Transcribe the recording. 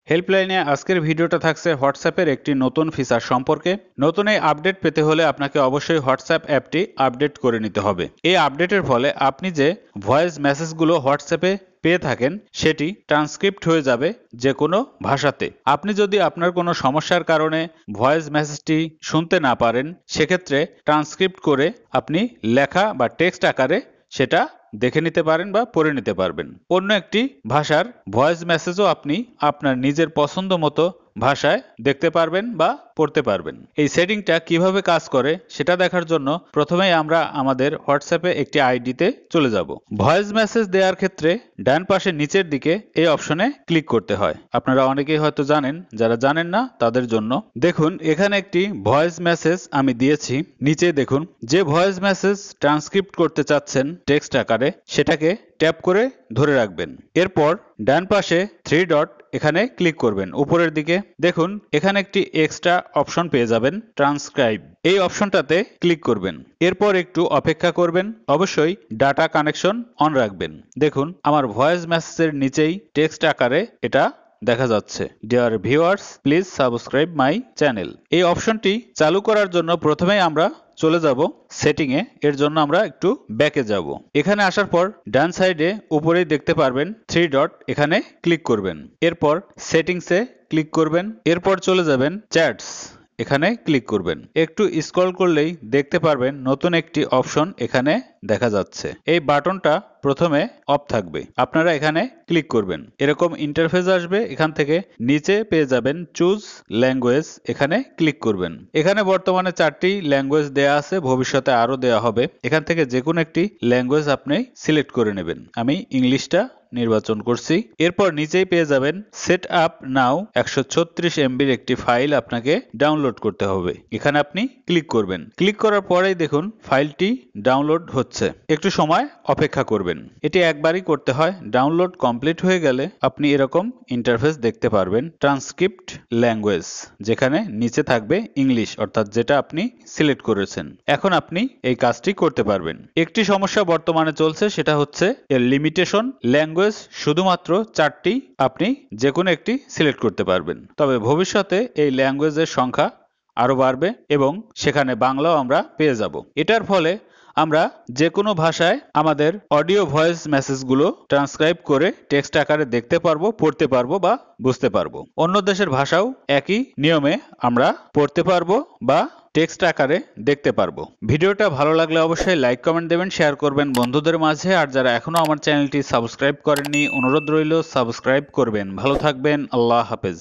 হেল্পলাইনে আজকের ভিডিওটা থাকছে হোয়াটসঅ্যাপের একটি নতুন ফিচার সম্পর্কে। নতুন এই আপডেট পেতে হলে আপনাকে অবশ্যই হোয়াটসঅ্যাপ অ্যাপটি আপডেট করে নিতে হবে। এই আপডেটের ফলে আপনি যে ভয়েস মেসেজগুলো হোয়াটসঅ্যাপে পেয়ে থাকেন সেটি ট্রান্সক্রিপ্ট হয়ে যাবে যে কোনো ভাষাতে। আপনি যদি আপনার কোনো সমস্যার কারণে ভয়েস মেসেজটি শুনতে না পারেন, সেক্ষেত্রে ট্রান্সক্রিপ্ট করে আপনি লেখা বা টেক্সট আকারে সেটা দেখে নিতে পারেন বা পড়ে নিতে পারবেন। অন্য একটি ভাষার ভয়েস মেসেজও আপনি আপনার নিজের পছন্দ মতো ভাষায় দেখতে পারবেন বা পড়তে পারবেন। এই সেটিংটা কিভাবে কাজ করে সেটা দেখার জন্য প্রথমেই আমরা আমাদের হোয়াটসঅ্যাপে একটি আইডিতে চলে যাব। ভয়েস মেসেজ দেওয়ার ক্ষেত্রে ডান পাশে নিচের দিকে এই অপশনে ক্লিক করতে হয়। আপনারা অনেকেই হয়তো জানেন, যারা জানেন না তাদের জন্য দেখুন এখানে একটি ভয়েস মেসেজ আমি দিয়েছি। নিচে দেখুন যে ভয়েস মেসেজ ট্রান্সক্রিপ্ট করতে চাচ্ছেন টেক্সট আকারে সেটাকে ট্যাপ করে ধরে রাখবেন। এরপর ডান পাশে থ্রি ডট এখানে ক্লিক করবেন উপরের দিকে। দেখুন এখানে একটি এক্সট্রা অপশন পেয়ে যাবেন, ট্রান্সক্রাইব। এই অপশনটাতে ক্লিক করবেন। এরপর একটু অপেক্ষা করবেন। অবশ্যই ডাটা কানেকশন অন রাখবেন। দেখুন আমার ভয়েস মেসেজের নিচেই টেক্সট আকারে এটা দেখা যাচ্ছে, dear viewers please subscribe my channel. এই অপশনটি চালু করার জন্য প্রথমেই আমরা চলে যাব সেটিং এ। এর জন্য আমরা একটু ব্যাকে যাব। এখানে আসার পর ডান সাইডে উপরেই দেখতে পারবেন থ্রি ডট, এখানে ক্লিক করবেন। এরপর সেটিংসে ক্লিক করবেন। এরপর চলে যাবেন চ্যাটস, এখানে ক্লিক করবেন। একটু স্ক্রল করলেই দেখতে পারবেন নতুন একটি অপশন এখানে দেখা যাচ্ছে। এই বাটনটা প্রথমে অফ থাকবে, আপনারা এখানে ক্লিক করবেন। এরকম ইন্টারফেস আসবে। এখান থেকে নিচে পেয়ে যাবেন চুজ ল্যাঙ্গুয়েজ, এখানে ক্লিক করবেন। এখানে বর্তমানে 4টি ল্যাঙ্গুয়েজ দেয়া আছে, ভবিষ্যতে আরো দেয়া হবে। এখান থেকে যে কোনো একটি ল্যাঙ্গুয়েজ আপনি সিলেক্ট করে নেবেন। আমি ইংলিশটা নির্বাচন করছি। এরপর নিচেই পেয়ে যাবেন সেট আপ নাও, 136 MBর একটি ফাইল আপনাকে ডাউনলোড করতে হবে। এখানে আপনি ক্লিক করবেন। ক্লিক করার পরেই দেখুন ফাইলটি ডাউনলোড হচ্ছে। একটু সময় অপেক্ষা করবেন। এটি একবারই করতে হয়। ডাউনলোড কমপ্লিট হয়ে গেলে আপনি এরকম ইন্টারফেস দেখতে পারবেন, ট্রান্সক্রিপ্ট ল্যাঙ্গুয়েজ, যেখানে নিচে থাকবে ইংলিশ, অর্থাৎ যেটা আপনি সিলেক্ট করেছেন। এখন আপনি এই কাজটি করতে পারবেন। একটি সমস্যা বর্তমানে চলছে, সেটা হচ্ছে এর লিমিটেশন। ল্যাঙ্গুয়েজ শুধুমাত্র 4টি, আপনি যে কোনো একটি সিলেক্ট করতে পারবেন। তবে ভবিষ্যতে এই ল্যাঙ্গুয়েজের সংখ্যা আরো বাড়বে এবং সেখানে বাংলাও আমরা পেয়ে যাব। এটার ফলে আমরা যে কোনো ভাষায় আমাদের অডিও ভয়েস মেসেজগুলো ট্রান্সক্রাইব করে টেক্সট আকারে দেখতে পারবো, পড়তে পারবো বা বুঝতে পারবো। অন্য দেশের ভাষাও একই নিয়মে আমরা পড়তে পারবো বা টেক্সট আকারে দেখতে পারবো। ভিডিওটা ভালো লাগলে অবশ্যই লাইক কমেন্ট দেবেন, শেয়ার করবেন বন্ধুদের মাঝে। আর যারা এখনো আমার চ্যানেলটি সাবস্ক্রাইব করেননি, অনুরোধ রইল সাবস্ক্রাইব করবেন। ভালো থাকবেন, আল্লাহ হাফেজ।